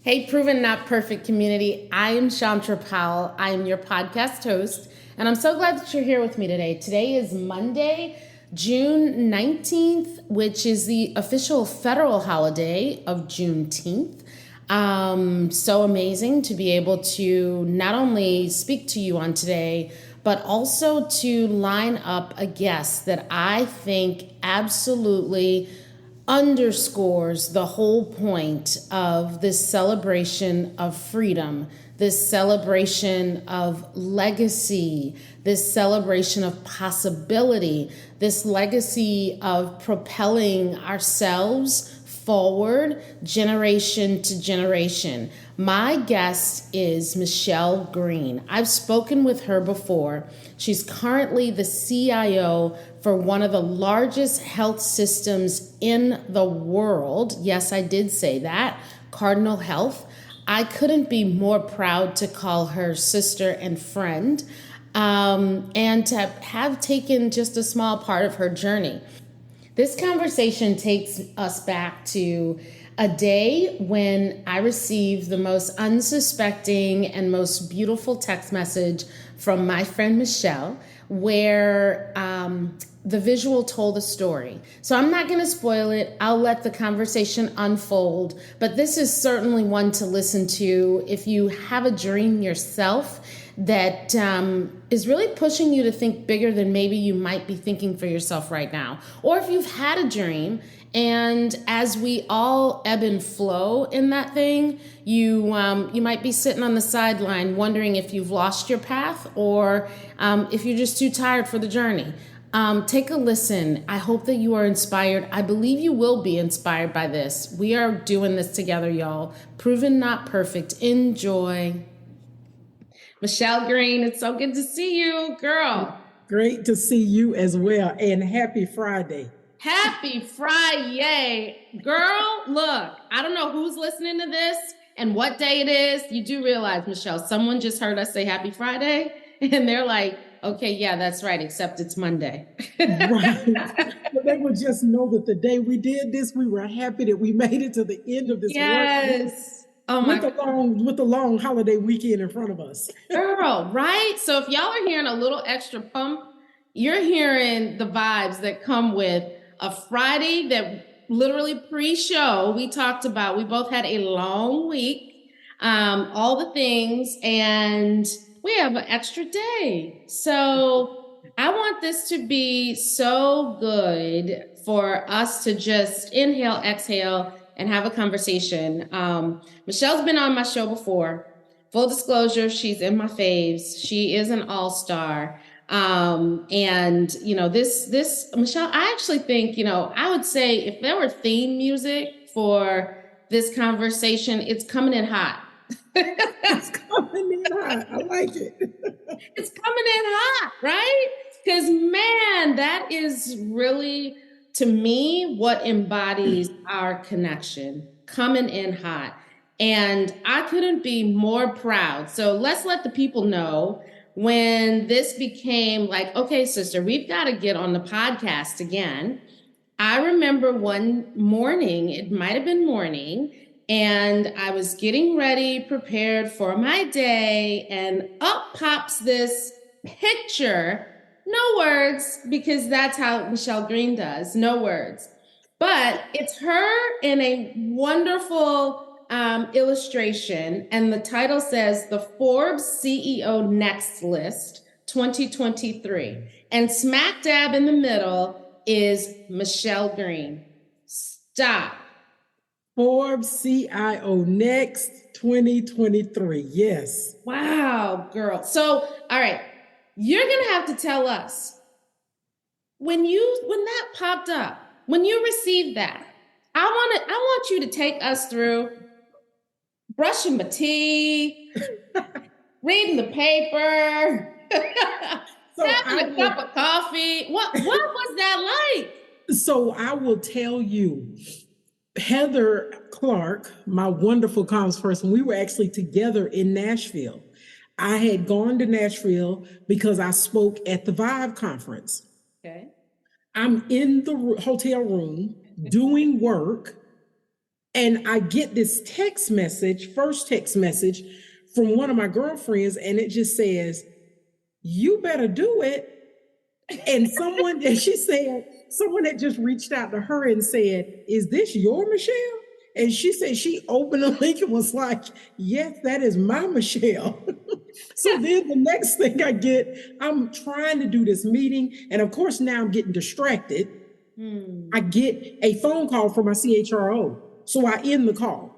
Hey, Proven Not Perfect community. I am Shontra Powell. I am your podcast host, and I'm so glad that you're here with me today. Today is Monday, June 19th, which is the official federal holiday of Juneteenth. So amazing to be able to not only speak to you on today, but also to line up a guest that I think absolutely underscores the whole point of this celebration of freedom, this celebration of legacy, this celebration of possibility, this legacy of propelling ourselves forward generation to generation. My guest is Michelle Greene. I've spoken with her before. She's currently the CIO for one of the largest health systems in the world. Yes, I did say that, Cardinal Health. I couldn't be more proud to call her sister and friend, and to have taken just a small part of her journey. This conversation takes us back to a day when I received the most unsuspecting and most beautiful text message from my friend Michelle, where the visual told a story. So I'm not going to spoil it. I'll let the conversation unfold, but this is certainly one to listen to if you have a dream yourself that is really pushing you to think bigger than maybe you might be thinking for yourself right now. Or if you've had a dream, and as we all ebb and flow in that thing, you might be sitting on the sideline wondering if you've lost your path or if you're just too tired for the journey. Take a listen. I hope that you are inspired. I believe you will be inspired by this. We are doing this together, y'all. Proven Not Perfect. Enjoy. Michelle Greene, it's so good to see you, girl. Great to see you as well, and happy Friday. Happy Friday. Girl, look, I don't know who's listening to this and what day it is. You do realize, Michelle, someone just heard us say happy Friday, and they're like, okay, yeah, that's right, except it's Monday. Right. But they would just know that the day we did this, we were happy that we made it to the end of this Yes. work Oh with my the long holiday weekend in front of us. girl, right? So if y'all are hearing a little extra pump, you're hearing the vibes that come with a Friday that literally pre-show we talked about. We both had a long week, all the things, and we have an extra day. So I want this to be so good for us to just inhale, exhale, and have a conversation. Michelle's been on my show before. Full disclosure, she's in my faves. She is an all-star. And you know, this Michelle, I actually think, I would say if there were theme music for this conversation, it's coming in hot. It's coming in hot. I like it. It's coming in hot, right? Because man, that is really, to me, what embodies our connection, coming in hot. And I couldn't be more proud. So let's let the people know when this became like, okay, sister, we've got to get on the podcast again. I remember one morning, it might have been morning, and I was getting ready, prepared for my day, and up pops this picture. No words, because that's how Michelle Greene does, no words. But it's her in a wonderful illustration, and the title says the Forbes CEO Next List 2023. And smack dab in the middle is Michelle Greene. Stop. Forbes CIO Next 2023. Yes. Wow, girl. So, all right, you're gonna have to tell us when that popped up, when you received that. I want you to take us through brushing my teeth, reading the paper, having a cup of coffee. What was that like? So I will tell you, Heather Clark, my wonderful comms person, we were actually together in Nashville. I had gone to Nashville because I spoke at the Vibe conference. Okay. I'm in the hotel room doing work, And I get this first text message from one of my girlfriends, and it just says, "You better do it." And someone had just reached out to her and said, "Is this your Michelle?" And she said she opened the link and was like, "Yes, that is my Michelle." So then the next thing I get, I'm trying to do this meeting. And of course, now I'm getting distracted. I get a phone call from my CHRO. So I end the call.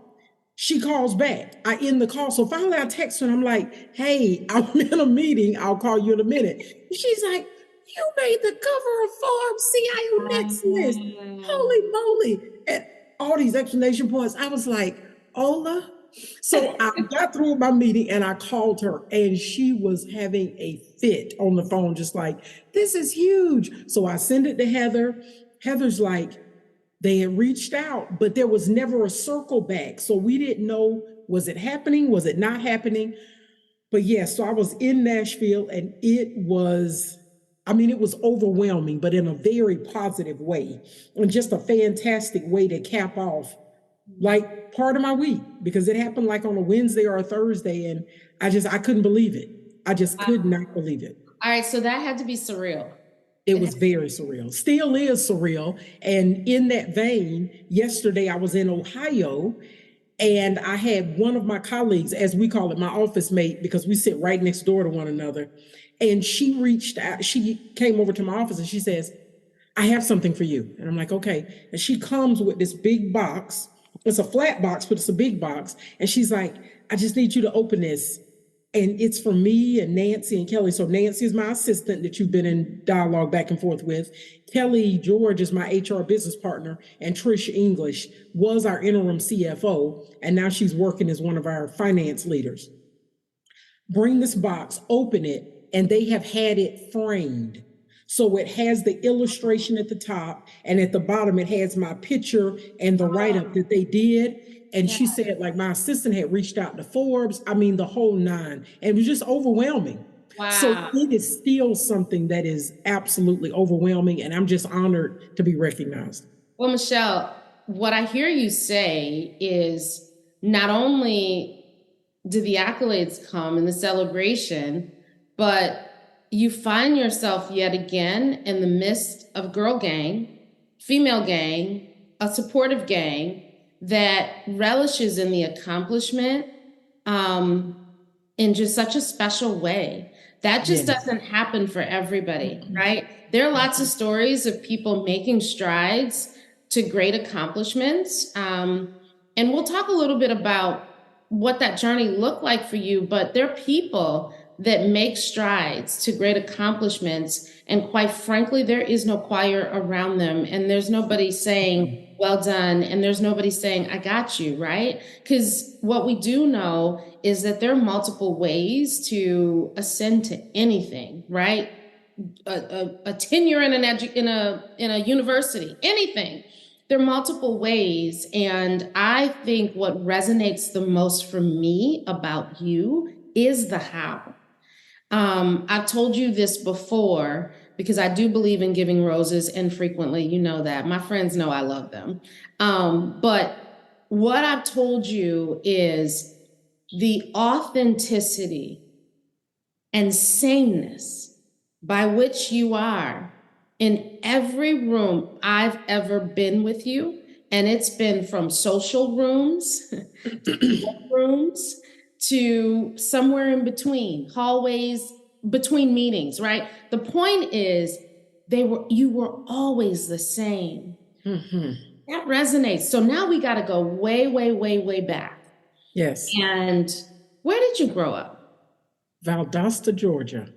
She calls back. I end the call. So finally I text her and I'm like, "Hey, I'm in a meeting. I'll call you in a minute." She's like, "You made the cover of Forbes CIO Next List. Holy moly." And all these exclamation points. I was like, "Ola." So I got through my meeting and I called her, and she was having a fit on the phone, just like, "This is huge." So I send it to Heather. Heather's like, they had reached out, but there was never a circle back. So we didn't know, was it happening? Was it not happening? But yes, so I was in Nashville, and it was overwhelming, but in a very positive way, and just a fantastic way to cap off like part of my week, because it happened like on a Wednesday or a Thursday. And I couldn't believe it. I just could not believe it. All right. So that had to be surreal. It was very surreal, still is surreal. And in that vein, yesterday I was in Ohio, and I had one of my colleagues, as we call it, my office mate, because we sit right next door to one another. And she reached out, she came over to my office and she says, "I have something for you." And I'm like, "Okay." And she comes with this big box. It's a flat box, but it's a big box. And she's like, "I just need you to open this. And it's for me and Nancy and Kelly." So Nancy is my assistant that you've been in dialogue back and forth with. Kelly George is my HR business partner, and Trish English was our interim CFO, and now she's working as one of our finance leaders. Bring this box, open it, and they have had it framed. So it has the illustration at the top, and at the bottom it has my picture and the write-up that they did. And she said, like, my assistant had reached out to Forbes. I mean, the whole nine. And it was just overwhelming. Wow. So it is still something that is absolutely overwhelming. And I'm just honored to be recognized. Well, Michelle, what I hear you say is not only do the accolades come and the celebration, but you find yourself yet again in the midst of girl gang, female gang, a supportive gang that relishes in the accomplishment in just such a special way. That just doesn't happen for everybody, right? There are lots of stories of people making strides to great accomplishments. And we'll talk a little bit about what that journey looked like for you, but there are people that make strides to great accomplishments. And quite frankly, there is no choir around them. And there's nobody saying, "Well done." And there's nobody saying, "I got you," right? Because what we do know is that there are multiple ways to ascend to anything, right? A tenure in in a university, anything. There are multiple ways. And I think what resonates the most for me about you is the how. I've told you this before because I do believe in giving roses infrequently. You know that. My friends know I love them. But what I've told you is the authenticity and sameness by which you are in every room I've ever been with you. And it's been from social rooms to rooms to somewhere in between, hallways, between meetings, right? The point is, you were always the same. That resonates. So now we got to go way, way, way, way back. Yes. And where did you grow up? Valdosta, Georgia.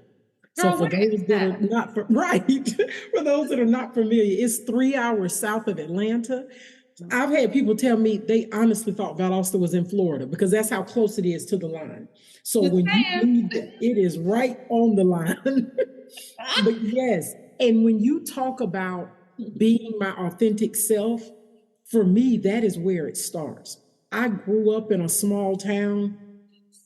Girl, So for those that are not for those that are not familiar, it's 3 hours south of Atlanta. I've had people tell me they honestly thought Valdosta was in Florida because that's how close it is to the line. So when you leave, it is right on the line. But yes, and when you talk about being my authentic self, for me, that is where it starts. I grew up in a small town.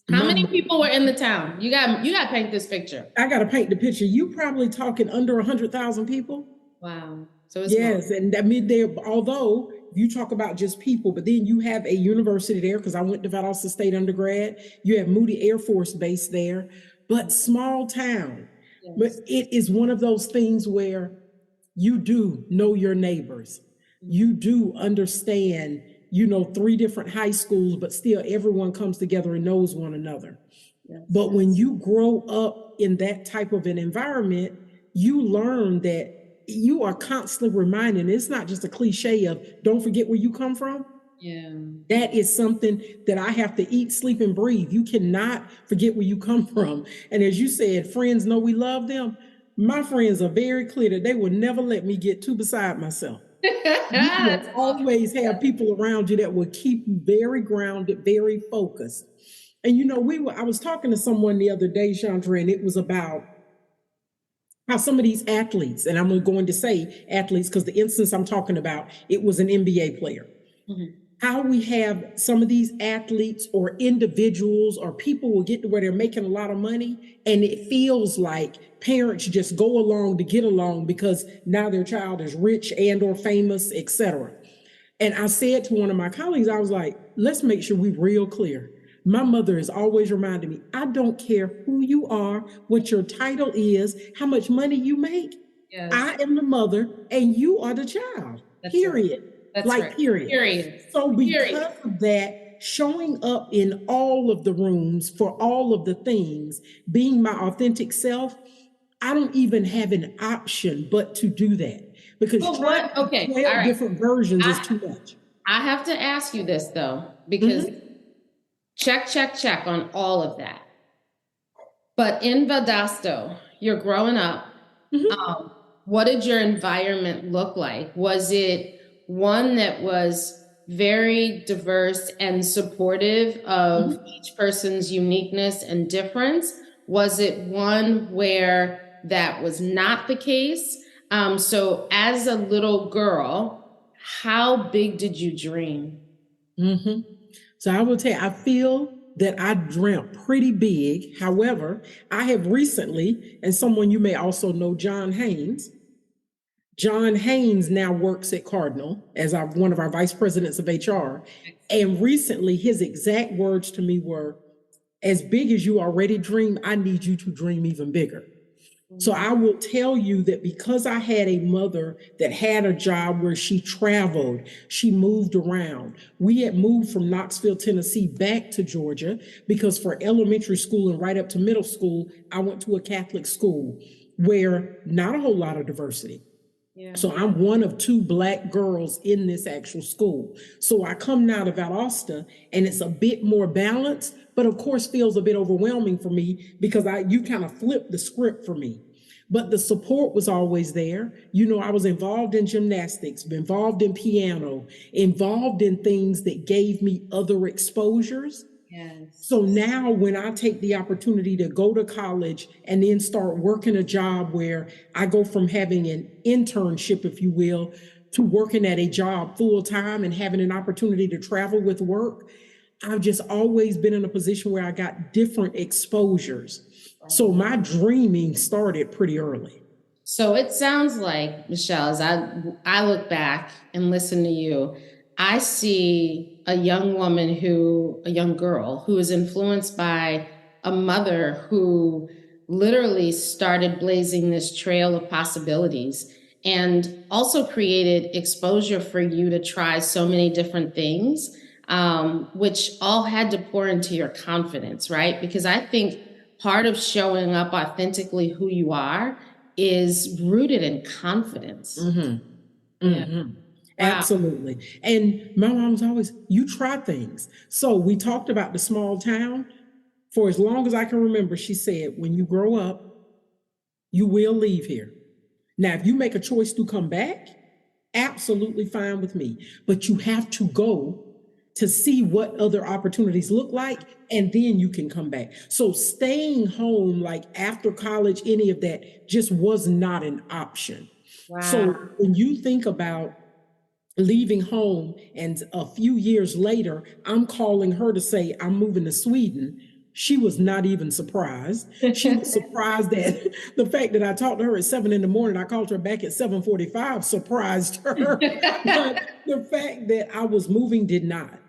How many people were in the town? You got to paint this picture. I got to paint the picture. You probably talking under 100,000 people. Wow. So it's yes, small. And I mean, although you talk about just people, but then you have a university there, because I went to Valdosta State undergrad. You have Moody Air Force Base there, but small town. Yes. But it is one of those things where you do know your neighbors. You do understand, 3 different high schools, but still everyone comes together and knows one another. Yes. But when you grow up in that type of an environment, you learn that you are constantly reminded, it's not just a cliche of don't forget where you come from. Yeah. That is something that I have to eat, sleep, and breathe. You cannot forget where you come from. And as you said, friends know we love them. My friends are very clear that they will never let me get too beside myself. You will always have people around you that will keep you very grounded, very focused. And I was talking to someone the other day, Shontra, and it was about how some of these athletes, and I'm going to say athletes because the instance I'm talking about, it was an NBA player. Mm-hmm. How we have some of these athletes or individuals or people will get to where they're making a lot of money, and it feels like parents just go along to get along because now their child is rich and or famous, etc. And I said to one of my colleagues, I was like, let's make sure we're real clear. My mother has always reminded me, I don't care who you are, what your title is, how much money you make. Yes. I am the mother and you are the child. That's period. Right. That's like, right. Period. So because of that, showing up in all of the rooms for all of the things, being my authentic self, I don't even have an option but to do that. Because 12 different versions is too much. I have to ask you this though, because check on all of that. But in Valdosta, you're growing up. What did your environment look like? Was it one that was very diverse and supportive of each person's uniqueness and difference? Was it one where that was not the case? So as a little girl, how big did you dream? So I will tell you, I feel that I dreamt pretty big. However, I have recently, and someone you may also know, John Haynes. John Haynes now works at Cardinal as one of our vice presidents of HR. And recently his exact words to me were, as big as you already dream, I need you to dream even bigger. So I will tell you that because I had a mother that had a job where she traveled, she moved around. We had moved from Knoxville, Tennessee back to Georgia because for elementary school and right up to middle school, I went to a Catholic school where not a whole lot of diversity. Yeah. So I'm one of 2 Black girls in this actual school. So I come now to Valdosta and it's a bit more balanced, but of course feels a bit overwhelming for me because you kind of flipped the script for me. But the support was always there. I was involved in gymnastics, involved in piano, involved in things that gave me other exposures. Yes. So now when I take the opportunity to go to college and then start working a job where I go from having an internship, if you will, to working at a job full time and having an opportunity to travel with work, I've just always been in a position where I got different exposures. So my dreaming started pretty early. So it sounds like, Michelle, as I look back and listen to you, I see a young girl who is influenced by a mother who literally started blazing this trail of possibilities and also created exposure for you to try so many different things, which all had to pour into your confidence, right? Because I think part of showing up authentically who you are is rooted in confidence. Yeah. Wow. Absolutely. And my mom's always, you try things. So we talked about the small town. For as long as I can remember, she said, when you grow up, you will leave here. Now, if you make a choice to come back, absolutely fine with me. But you have to go to see what other opportunities look like, and then you can come back. So staying home, like after college, any of that just was not an option. Wow. So when you think about leaving home and a few years later, I'm calling her to say, I'm moving to Sweden. She was not even surprised. She was surprised that the fact that I talked to her at 7 a.m, I called her back at 7:45, surprised her. But the fact that I was moving did not.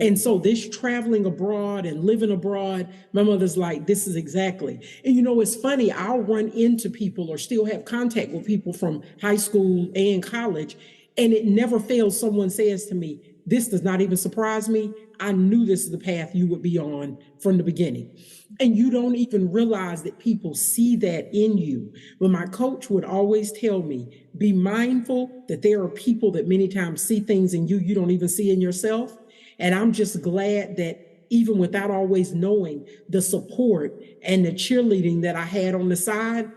And so this traveling abroad and living abroad, my mother's like, this is exactly. And it's funny, I'll run into people or still have contact with people from high school and college, and it never fails. Someone says to me, this does not even surprise me. I knew this is the path you would be on from the beginning. And you don't even realize that people see that in you. But my coach would always tell me, be mindful that there are people that many times see things in you you don't even see in yourself. And I'm just glad that even without always knowing the support and the cheerleading that I had on the side,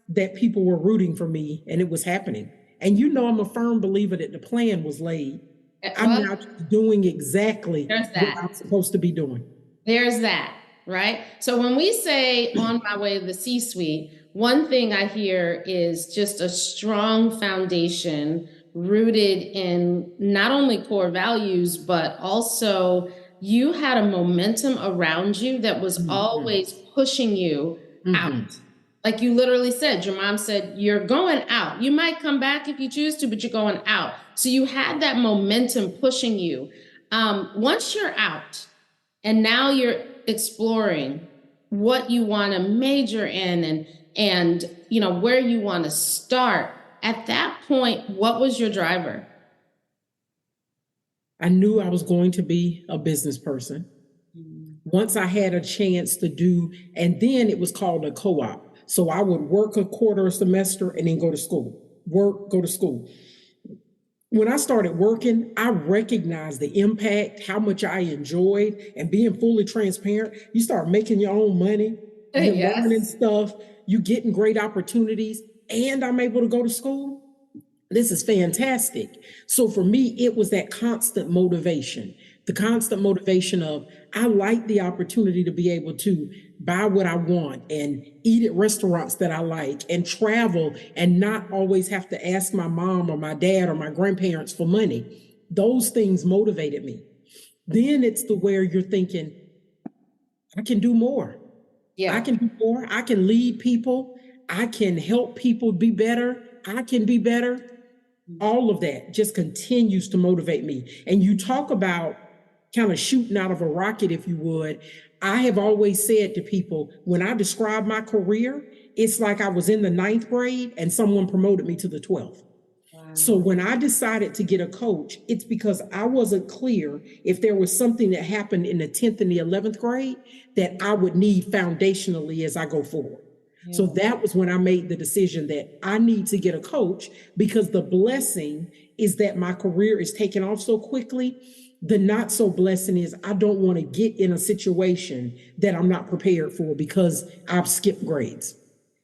that people were rooting for me and it was happening. And I'm a firm believer that the plan was laid. I'm now doing exactly what I'm supposed to be doing. There's that, right? So when we say on my way to the C-suite, one thing I hear is just a strong foundation rooted in not only core values, but also you had a momentum around you that was always pushing you out. Like you literally said, your mom said, you're going out. You might come back if you choose to, but you're going out. So you had that momentum pushing you. Once you're out and now you're exploring what you want to major in and where you want to start, at that point, what was your driver? I knew I was going to be a business person. Once I had a chance to do, and then it was called a co-op. So I would work a quarter semester and then go to school, go to school. When I started working, I recognized the impact, how much I enjoyed, and being fully transparent. You start making your own money, learning stuff, you getting great opportunities, and I'm able to go to school. This is fantastic. So for me, it was that constant motivation, the constant motivation of, I like the opportunity to be able to buy what I want and eat at restaurants that I like and travel and not always have to ask my mom or my dad or my grandparents for money. Those things motivated me. Then it's the where you're thinking, I can do more. I can do more. I can lead people. I can help people be better. I can be better. All of that just continues to motivate me. And you talk about kind of shooting out of a rocket, if you would. I have always said to people, when I describe my career, it's like I was in the 9th grade and someone promoted me to the 12th. Wow. So when I decided to get a coach, it's because I wasn't clear if there was something that happened in the 10th and the 11th grade that I would need foundationally as I go forward. So that was when I made the decision that I need to get a coach, because the blessing is that my career is taking off so quickly. The not so blessing is I don't want to get in a situation that I'm not prepared for because I've skipped grades.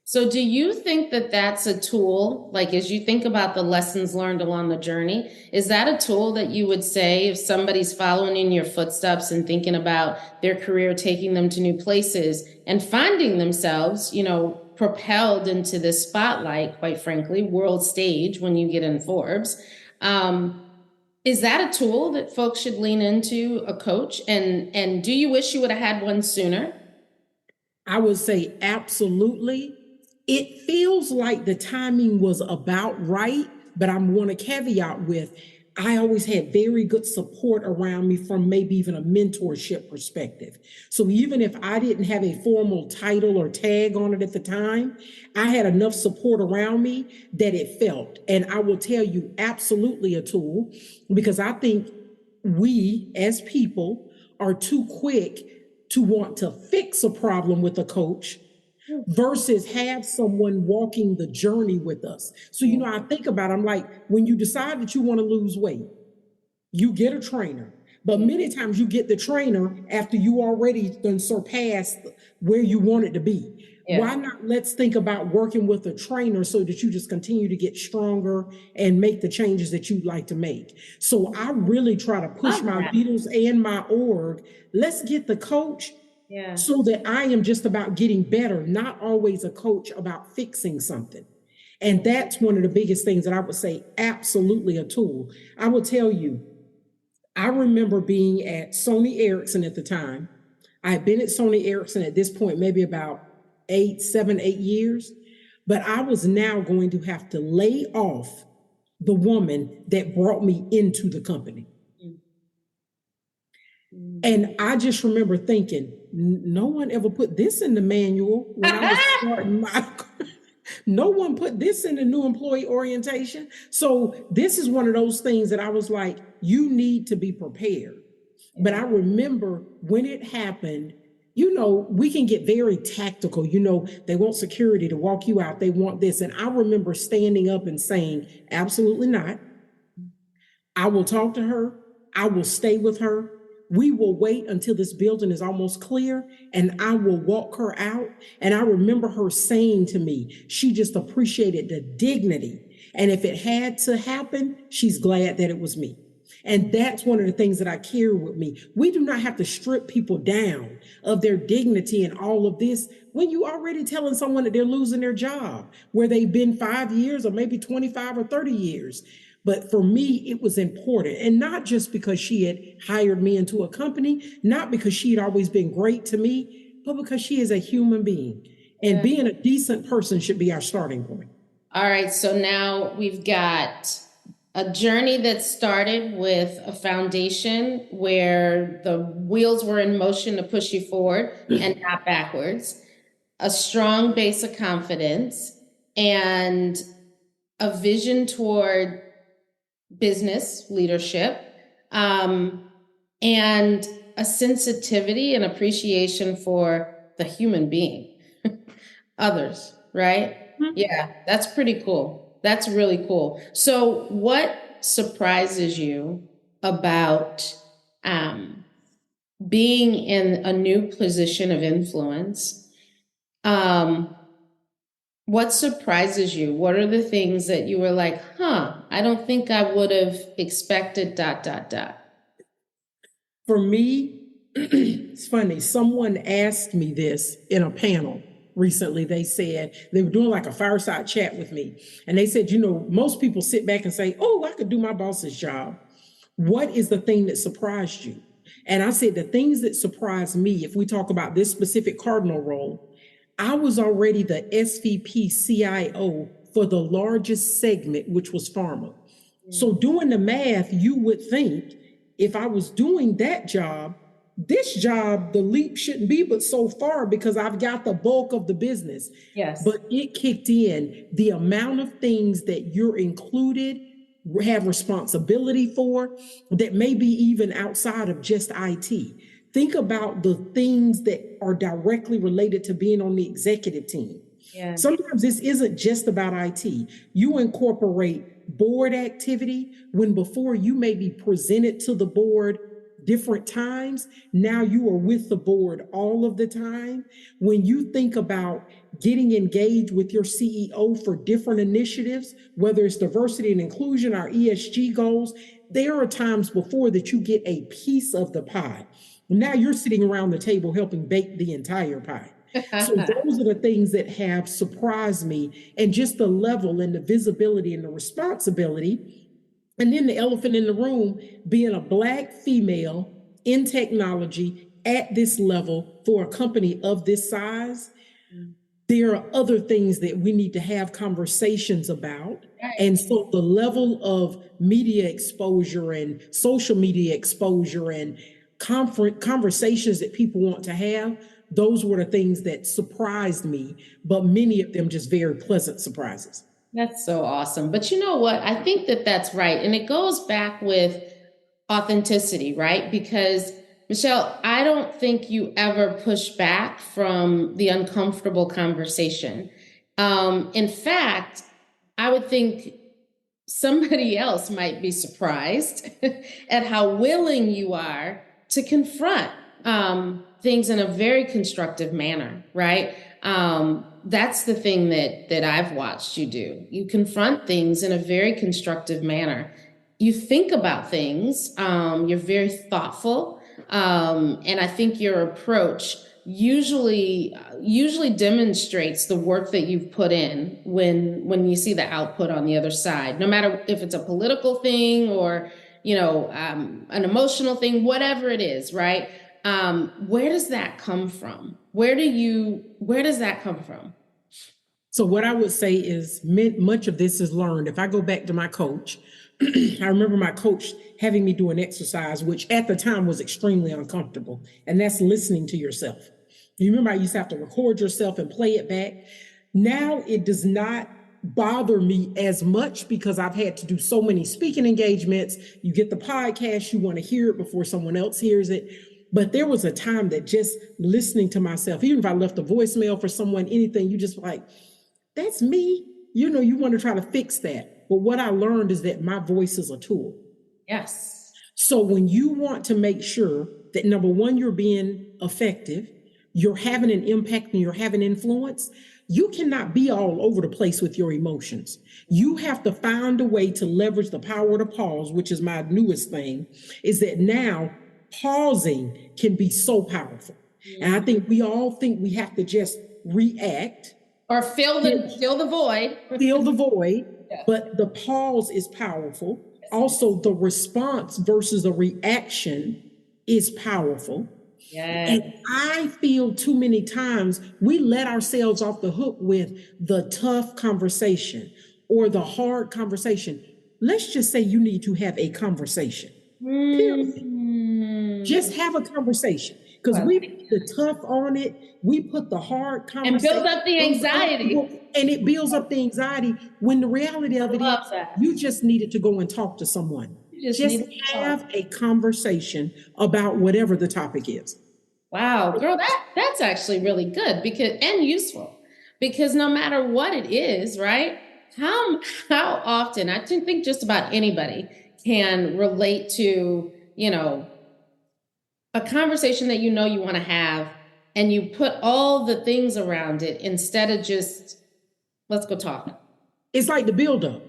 So do you think that that's a tool, like as you think about the lessons learned along the journey, is that a tool that you would say if somebody's following in your footsteps and thinking about their career, taking them to new places and finding themselves, propelled into this spotlight, quite frankly, world stage when you get in Forbes, is that a tool that folks should lean into, a coach? And do you wish you would have had one sooner? I would say absolutely. It feels like the timing was about right, but I want to caveat with, I always had very good support around me from maybe even a mentorship perspective. So even if I didn't have a formal title or tag on it at the time, I had enough support around me that it felt. And I will tell you, absolutely a tool, because I think we as people are too quick to want to fix a problem with a coach versus have someone walking the journey with us. So, I think about it, I'm like, when you decide that you want to lose weight, you get a trainer. But many times you get the trainer after you already done surpassed where you want it to be. Why not let's think about working with a trainer so that you just continue to get stronger and make the changes that you'd like to make. So I really try to push my leaders and my org. Let's get the coach so that I am just about getting better, not always a coach about fixing something. And that's one of the biggest things that I would say, absolutely a tool. I will tell you, I remember being at Sony Ericsson at the time. I had been at Sony Ericsson at this point, maybe about 8 years, but I was now going to have to lay off the woman that brought me into the company. And I just remember thinking, no one ever put this in the manual when I was starting my. No one put this in the new employee orientation. So this is one of those things that I was like, you need to be prepared. But I remember when it happened, we can get very tactical. They want security to walk you out. They want this. And I remember standing up and saying, absolutely not. I will talk to her. I will stay with her. We will wait until this building is almost clear, and I will walk her out. And I remember her saying to me, she just appreciated the dignity. And if it had to happen, she's glad that it was me. And that's one of the things that I carry with me. We do not have to strip people down of their dignity and all of this when you already telling someone that they're losing their job, where they've been 5 years or maybe 25 or 30 years. But for me, it was important. And not just because she had hired me into a company, not because she had always been great to me, but because she is a human being. And being a decent person should be our starting point. All right. So now we've got a journey that started with a foundation where the wheels were in motion to push you forward and not backwards, a strong base of confidence, and a vision toward business leadership, and a sensitivity and appreciation for the human being, others, right? Mm-hmm. Yeah, that's pretty cool. That's really cool. So what surprises you about being in a new position of influence? What surprises you? What are the things that you were like, I don't think I would have expected ... For me, it's funny. Someone asked me this in a panel recently. They said they were doing like a fireside chat with me. And they said, most people sit back and say, oh, I could do my boss's job. What is the thing that surprised you? And I said, the things that surprised me, if we talk about this specific Cardinal role, I was already the SVP CIO for the largest segment, which was pharma. So doing the math, you would think if I was doing that job, this job, the leap shouldn't be but so far because I've got the bulk of the business. Yes. But it kicked in the amount of things that you're included, have responsibility for, that may be even outside of just IT. Think about the things that are directly related to being on the executive team. Yeah. Sometimes this isn't just about IT. You incorporate board activity when before you may be presented to the board different times. Now you are with the board all of the time. When you think about getting engaged with your CEO for different initiatives, whether it's diversity and inclusion, our ESG goals, there are times before that you get a piece of the pie. Now you're sitting around the table helping bake the entire pie. So those are the things that have surprised me, and just the level and the visibility and the responsibility. And then the elephant in the room, being a Black female in technology at this level for a company of this size, there are other things that we need to have conversations about. And so the level of media exposure and social media exposure and conversations that people want to have, those were the things that surprised me, but many of them just very pleasant surprises. That's so awesome. But you know what? I think that that's right. And it goes back with authenticity, right? Because Michelle, I don't think you ever push back from the uncomfortable conversation. In fact, I would think somebody else might be surprised at how willing you are to confront things in a very constructive manner, right? That's the thing that I've watched you do. You confront things in a very constructive manner. You think about things. You're very thoughtful. And I think your approach usually demonstrates the work that you've put in when you see the output on the other side, no matter if it's a political thing or, an emotional thing, whatever it is, right? Where does that come from? Where does that come from? So what I would say is much of this is learned. If I go back to my coach, I remember my coach having me do an exercise, which at the time was extremely uncomfortable, and that's listening to yourself. You remember I used to have to record yourself and play it back. Now it does not bother me as much because I've had to do so many speaking engagements. You get the podcast, you want to hear it before someone else hears it. But there was a time that just listening to myself, even if I left a voicemail for someone, anything, you just like, that's me. You know, you want to try to fix that. But what I learned is that my voice is a tool. Yes. So when you want to make sure that number one, you're being effective, you're having an impact and you're having influence, you cannot be all over the place with your emotions. You have to find a way to leverage the power to pause, which is my newest thing, is that now pausing can be so powerful. And I think we all think we have to just react. Or fill the void. Fill the void, yeah. But the pause is powerful. Also, the response versus the reaction is powerful. Yes. And I feel too many times we let ourselves off the hook with the tough conversation or the hard conversation. Let's just say you need to have a conversation. Just have a conversation. Because we put the tough on it, we put the hard conversation. And build up the anxiety. And it builds up the anxiety when the reality of it is you just needed to go and talk to someone. Just have a conversation about whatever the topic is. Wow, girl, that's actually really good and useful. Because no matter what it is, right? How often, I think just about anybody can relate to, a conversation that you want to have, and you put all the things around it instead of just, let's go talk. It's like the buildup.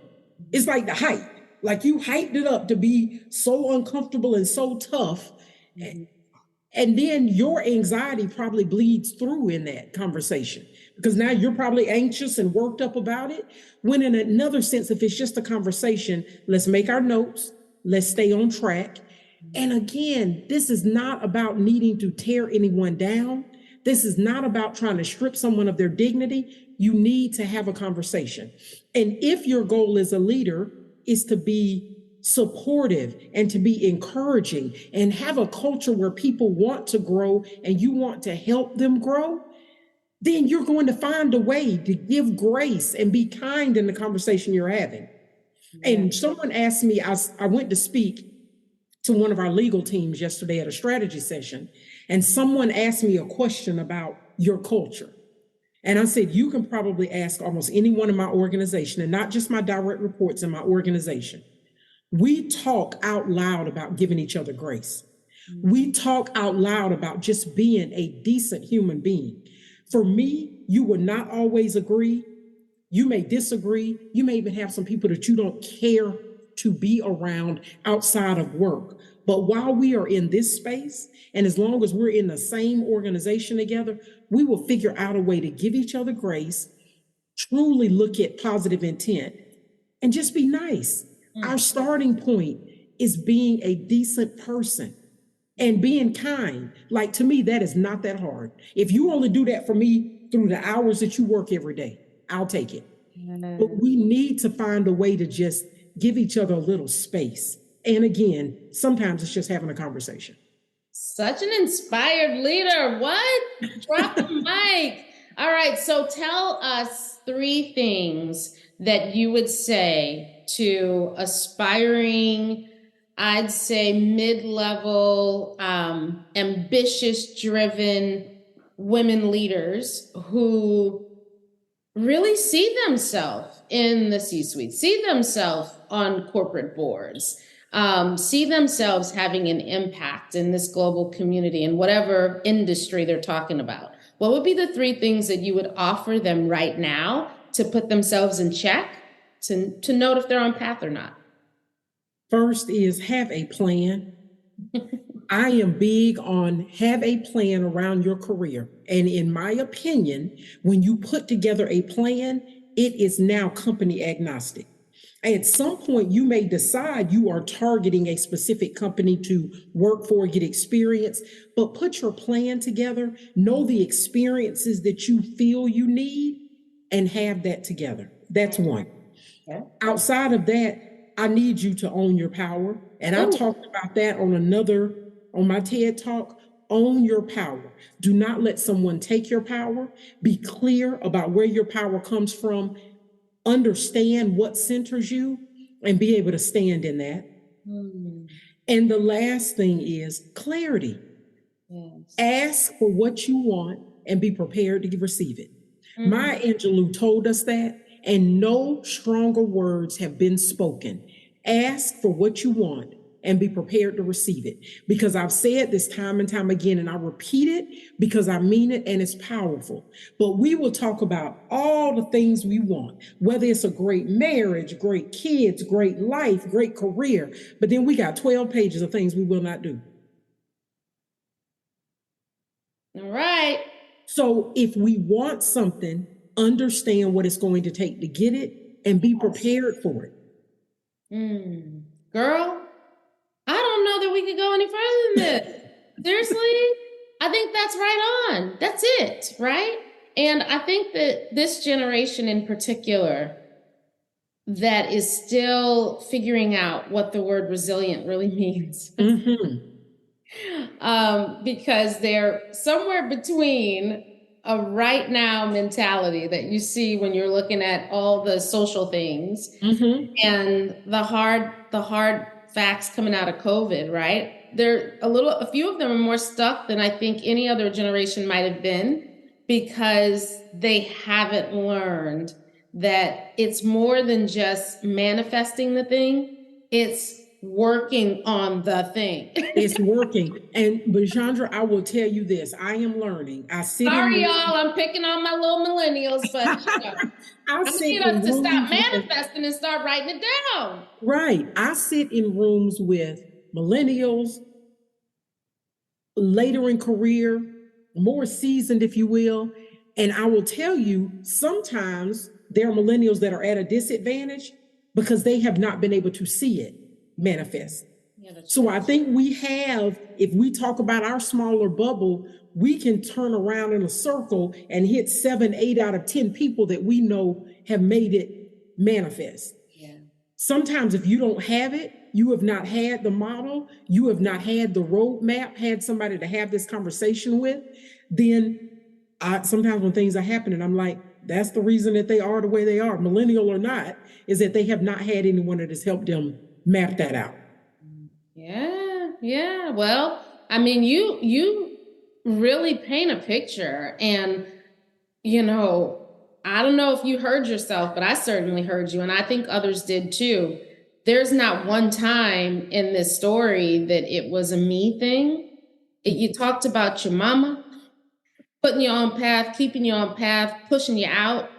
It's like the hype. Like you hyped it up to be so uncomfortable and so tough. Mm-hmm. And then your anxiety probably bleeds through in that conversation because now you're probably anxious and worked up about it. When in another sense, if it's just a conversation, let's make our notes. Let's stay on track. And again, this is not about needing to tear anyone down. This is not about trying to strip someone of their dignity. You need to have a conversation. And if your goal as a leader is to be supportive and to be encouraging and have a culture where people want to grow and you want to help them grow, then you're going to find a way to give grace and be kind in the conversation you're having. Yeah. And someone asked me, I went to speak to one of our legal teams yesterday at a strategy session, and someone asked me a question about your culture. And I said, you can probably ask almost anyone in my organization, and not just my direct reports in my organization. We talk out loud about giving each other grace. We talk out loud about just being a decent human being. For me, you will not always agree. You may disagree. You may even have some people that you don't care to be around outside of work. But while we are in this space, and as long as we're in the same organization together, we will figure out a way to give each other grace, truly look at positive intent, and just be nice. Our starting point is being a decent person and being kind. Like, to me, that is not that hard. If you only do that for me through the hours that you work every day, I'll take it. But we need to find a way to just give each other a little space. And again, sometimes it's just having a conversation. Such an inspired leader. What? Drop the mic. All right. So tell us 3 things that you would say to aspiring, I'd say mid-level, ambitious, driven women leaders who really see themselves in the C-suite, see themselves on corporate boards, see themselves having an impact in this global community in whatever industry they're talking about. What would be the 3 things that you would offer them right now to put themselves in check, to note if they're on path or not? First is have a plan. I am big on have a plan around your career. And in my opinion, when you put together a plan, it is now company agnostic. At some point, you may decide you are targeting a specific company to work for, get experience, but put your plan together, know the experiences that you feel you need, and have that together. That's one. Okay. Outside of that, I need you to own your power. And I talked about that on my TED Talk. Own your power. Do not let someone take your power. Be clear about where your power comes from. Understand what centers you and be able to stand in that. And the last thing is clarity. Yes. Ask for what you want and be prepared to receive it. Maya Angelou told us that, and no stronger words have been spoken. Ask for what you want and be prepared to receive it. Because I've said this time and time again, and I repeat it because I mean it and it's powerful. But we will talk about all the things we want, whether it's a great marriage, great kids, great life, great career. But then we got 12 pages of things we will not do. All right. So if we want something, understand what it's going to take to get it and be prepared for it. Girl, I don't know that we could go any further than this. Seriously, I think that's right on. That's it, right? And I think that this generation in particular that is still figuring out what the word resilient really means. Because they're somewhere between a right now mentality that you see when you're looking at all the social things and the hard facts coming out of COVID, right? A few of them are more stuck than I think any other generation might have been, because they haven't learned that it's more than just manifesting the thing. It's working on the thing. It's working. But Shontra, I will tell you this. I am learning. Sorry, y'all. I'm picking on my little millennials, but you know, I'm gonna need us to stop manifesting and start writing it down. Right. I sit in rooms with millennials, later in career, more seasoned, if you will. And I will tell you, sometimes there are millennials that are at a disadvantage because they have not been able to see it manifest. So I think if we talk about our smaller bubble, we can turn around in a circle and hit 7, 8 out of 10 people that we know have made it manifest. Yeah. Sometimes if you don't have it, you have not had the model, you have not had the roadmap, had somebody to have this conversation with, then sometimes when things are happening, I'm like, that's the reason that they are the way they are, millennial or not, is that they have not had anyone that has helped them map that out. Yeah. Well, I mean, you really paint a picture, and you know, I don't know if you heard yourself, but I certainly heard you, and I think others did too. There's not one time in this story that it was a me thing. You talked about your mama putting you on path, keeping you on path, pushing you out.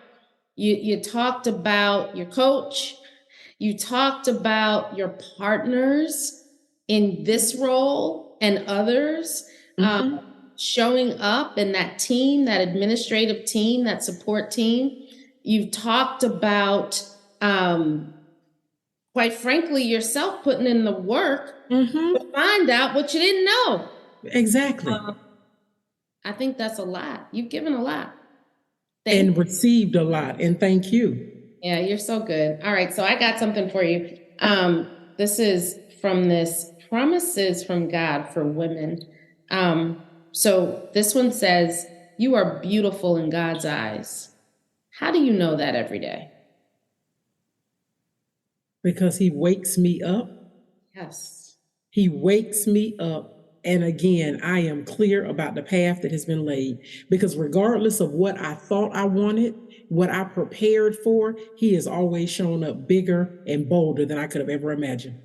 You talked about your coach. You talked about your partners in this role and others showing up in that team, that administrative team, that support team. You've talked about, quite frankly, yourself putting in the work to find out what you didn't know. Exactly. I think that's a lot. You've given a lot. And received a lot. And thank you. Yeah, you're so good. All right, so I got something for you. This is from this Promises from God for Women. So this one says, you are beautiful in God's eyes. How do you know that every day? Because he wakes me up. Yes. He wakes me up. And again, I am clear about the path that has been laid. Because regardless of what I thought I wanted, what I prepared for, he has always shown up bigger and bolder than I could have ever imagined.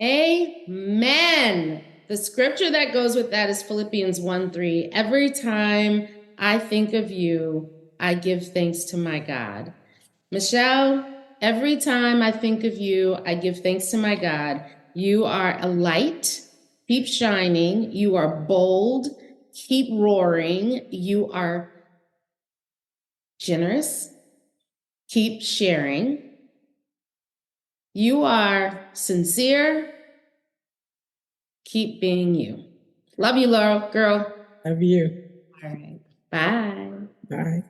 Amen. The scripture that goes with that is Philippians 1:3. Every time I think of you, I give thanks to my God. Michelle, every time I think of you, I give thanks to my God. You are a light. Keep shining. You are bold. Keep roaring. You are generous. Keep sharing. You are sincere. Keep being you. Love you, Laurel, girl. Love you. All right. Bye. Bye.